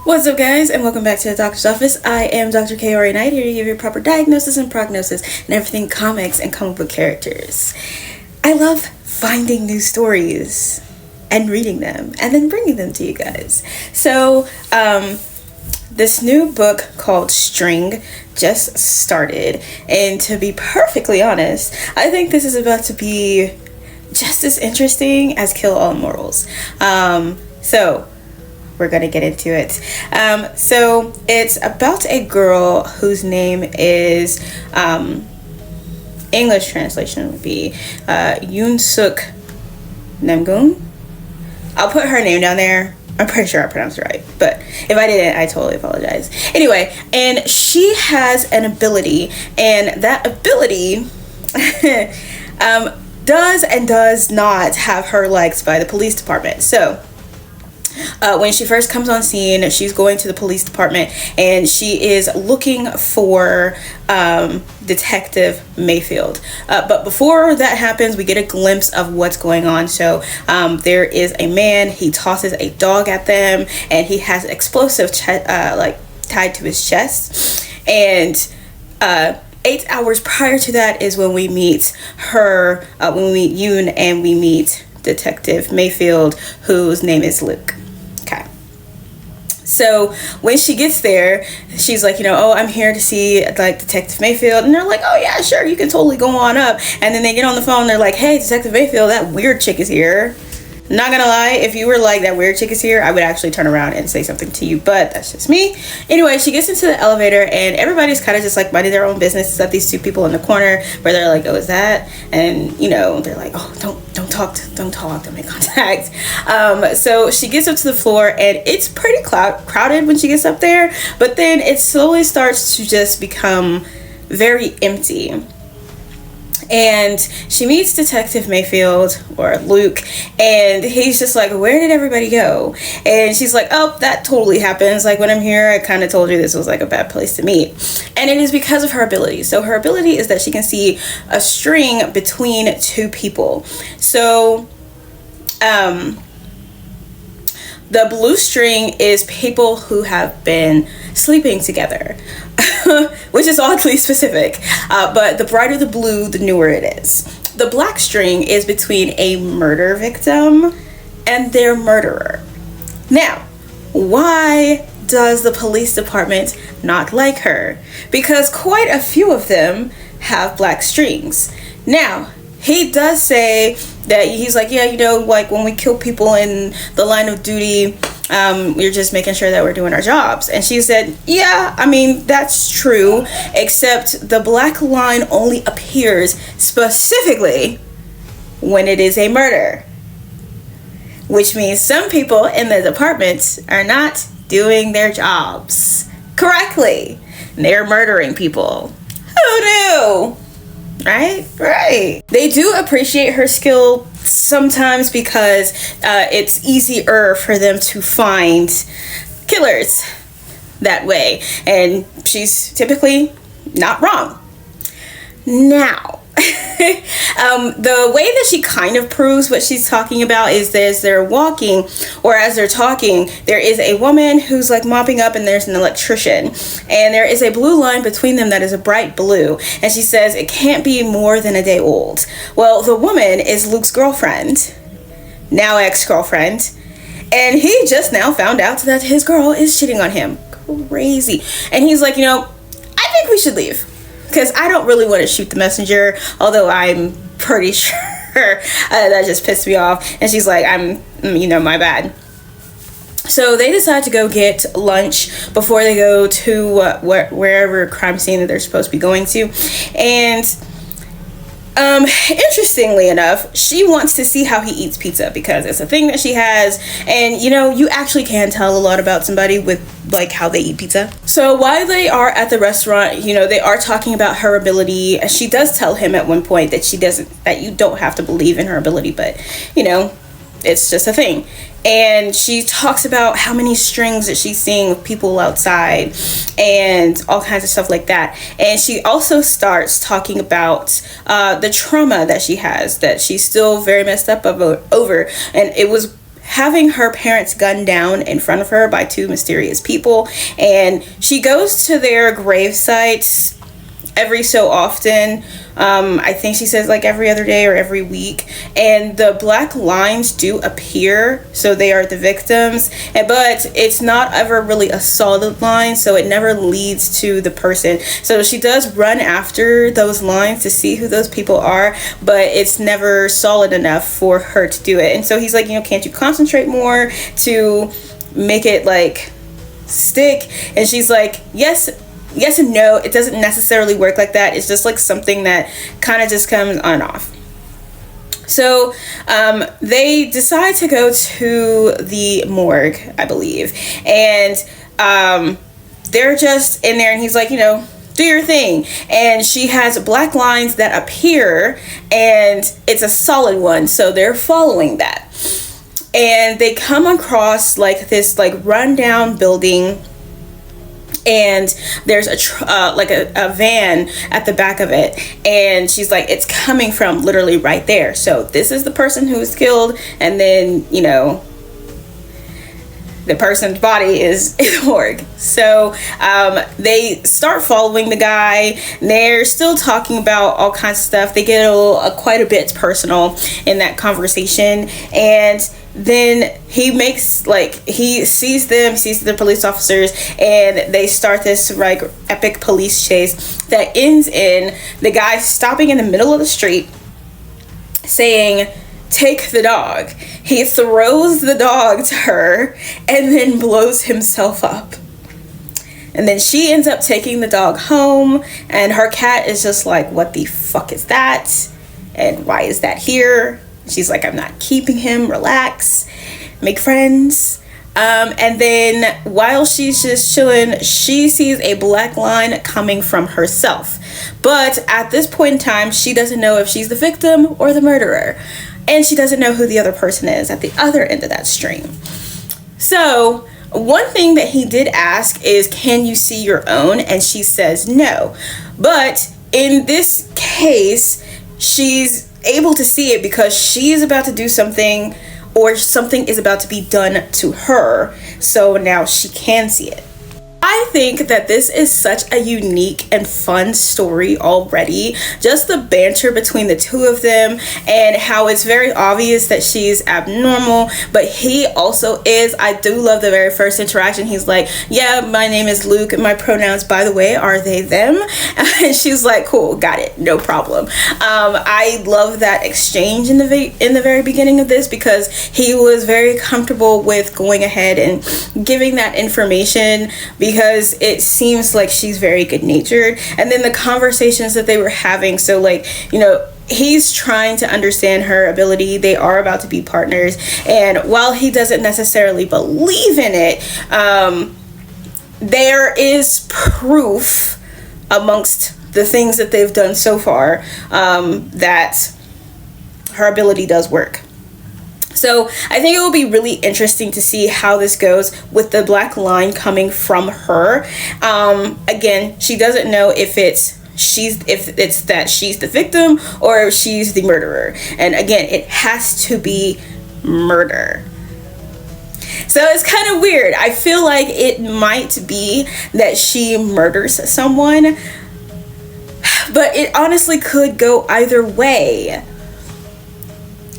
What's up, guys, and welcome back to the doctor's office. I am Dr. Kaori Knight, here to give you proper diagnosis and prognosis and everything comics and comic book characters. I love finding new stories and reading them and then bringing them to you guys. So, this new book called String just started, and to be perfectly honest, I think this is about to be just as interesting as Kill All Immortals. So we're gonna get into it. So it's about a girl whose name is English translation would be Yoon Suk Namgung. I'll put her name down there. I'm pretty sure I pronounced it right, but if I didn't, I totally apologize. Anyway, and she has an ability, and that ability does and does not have her liked by the police department. So when she first comes on scene, she's going to the police department and she is looking for Detective Mayfield. But before that happens, we get a glimpse of what's going on. So there is a man, he tosses a dog at them, and he has explosive tied to his chest. And 8 hours prior to that is when we meet her, when we meet Yoon, and we meet Detective Mayfield, whose name is Luke. Okay. So when she gets there, she's like, oh, I'm here to see like Detective Mayfield, and they're like, oh yeah, sure, you can totally go on up. And then they get on the phone, they're like, hey, Detective Mayfield, that weird chick is here. Not gonna lie, if you were like, that weird chick is here, I would actually turn around and say something to you, but that's just me. Anyway, she gets into the elevator and everybody's kind of just like minding their own business except these two people in the corner where they're like, oh, is that? And they're like, oh, don't talk, don't make contact. So she gets up to the floor and it's pretty crowded when she gets up there, but then it slowly starts to just become very empty. And she meets Detective Mayfield, or Luke, and he's just like, where did everybody go? And she's like, oh, that totally happens. Like, when I'm here, I kind of told you this was like a bad place to meet. And it is because of her ability. So her ability is that she can see a string between two people. So the blue string is people who have been sleeping together, which is oddly specific, but the brighter the blue, the newer it is. The black string is between a murder victim and their murderer. Now, why does the police department not like her? Because quite a few of them have black strings. Now, he does say that he's like, yeah, like when we kill people in the line of duty, we're just making sure that we're doing our jobs. And she said, yeah, I mean, that's true, except the black line only appears specifically when it is a murder, which means some people in the department are not doing their jobs correctly. They're murdering people. Who knew? Right. They do appreciate her skill sometimes because it's easier for them to find killers that way, and she's typically not wrong. Now, the way that she kind of proves what she's talking about is as they're walking, or as they're talking, there is a woman who's like mopping up, and there's an electrician, and there is a blue line between them that is a bright blue, and she says it can't be more than a day old. Well, the woman is Luke's girlfriend, now ex-girlfriend, and he just now found out that his girl is cheating on him. Crazy. And he's like, I think we should leave, because I don't really want to shoot the messenger, although I'm pretty sure that just pissed me off. And she's like, my bad. So they decide to go get lunch before they go to wherever crime scene that they're supposed to be going to. And interestingly enough, she wants to see how he eats pizza because it's a thing that she has, and you actually can tell a lot about somebody with like how they eat pizza. So while they are at the restaurant, they are talking about her ability. She does tell him at one point that you don't have to believe in her ability, but it's just a thing. And she talks about how many strings that she's seeing with people outside and all kinds of stuff like that. And she also starts talking about the trauma that she has, that she's still very messed up over. And it was having her parents gunned down in front of her by two mysterious people, and she goes to their grave sites every so often. I think she says like every other day or every week, and the black lines do appear, so they are the victims, but it's not ever really a solid line, so it never leads to the person. So she does run after those lines to see who those people are, but it's never solid enough for her to do it. And so he's like, can't you concentrate more to make it like stick? And she's like, yes and no, it doesn't necessarily work like that. It's just like something that kind of just comes on and off. So they decide to go to the morgue, I believe, and they're just in there, and he's like, do your thing. And she has black lines that appear, and it's a solid one, so they're following that. And they come across like this like rundown building, and there's a van at the back of it, and she's like, it's coming from literally right there. So this is the person who was killed, and then the person's body is in the morgue. So they start following the guy. They're still talking about all kinds of stuff. They get quite a bit personal in that conversation, and then he sees the police officers, and they start this like epic police chase that ends in the guy stopping in the middle of the street saying, "Take the dog." He throws the dog to her and then blows himself up. And then she ends up taking the dog home, and her cat is just like, what the fuck is that? And why is that here? She's like, I'm not keeping him, relax, make friends. And then while she's just chilling, she sees a black line coming from herself. But at this point in time, she doesn't know if she's the victim or the murderer. And she doesn't know who the other person is at the other end of that stream. So one thing that he did ask is, can you see your own? And she says no. But in this case, she's able to see it because she's about to do something, or something is about to be done to her. So now she can see it. I think that this is such a unique and fun story already. Just the banter between the two of them, and how it's very obvious that she's abnormal, but he also is. I do love the very first interaction. He's like, yeah, my name is Luke, and my pronouns, by the way, are they, them. And she's like, cool, got it, no problem. I love that exchange in the very beginning of this, because he was very comfortable with going ahead and giving that information, because it seems like she's very good-natured. And then the conversations that they were having, so like, he's trying to understand her ability. They are about to be partners, and while he doesn't necessarily believe in it, there is proof amongst the things that they've done so far that her ability does work. So I think it will be really interesting to see how this goes with the black line coming from her. Again, she doesn't know if it's that she's the victim or if she's the murderer. And again, it has to be murder. So it's kind of weird. I feel like it might be that she murders someone, but it honestly could go either way.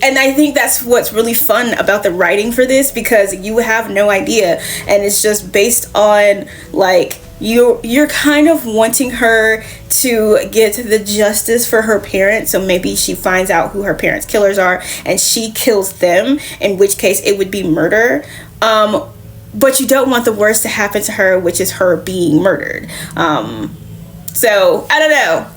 And I think that's what's really fun about the writing for this, because you have no idea, and it's just based on like you're kind of wanting her to get the justice for her parents. So maybe she finds out who her parents' killers are and she kills them, in which case it would be murder. But you don't want the worst to happen to her, which is her being murdered. So I don't know.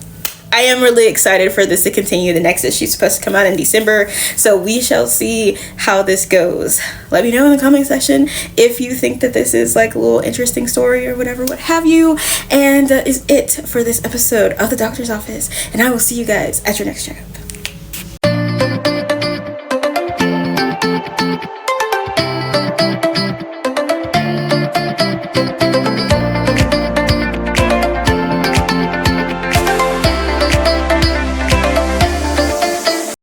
I am really excited for this to continue. The next issue is supposed to come out in December, so we shall see how this goes. Let me know in the comment section if you think that this is like a little interesting story or whatever, what have you. And that is it for this episode of The Doctor's Office, and I will see you guys at your next checkup.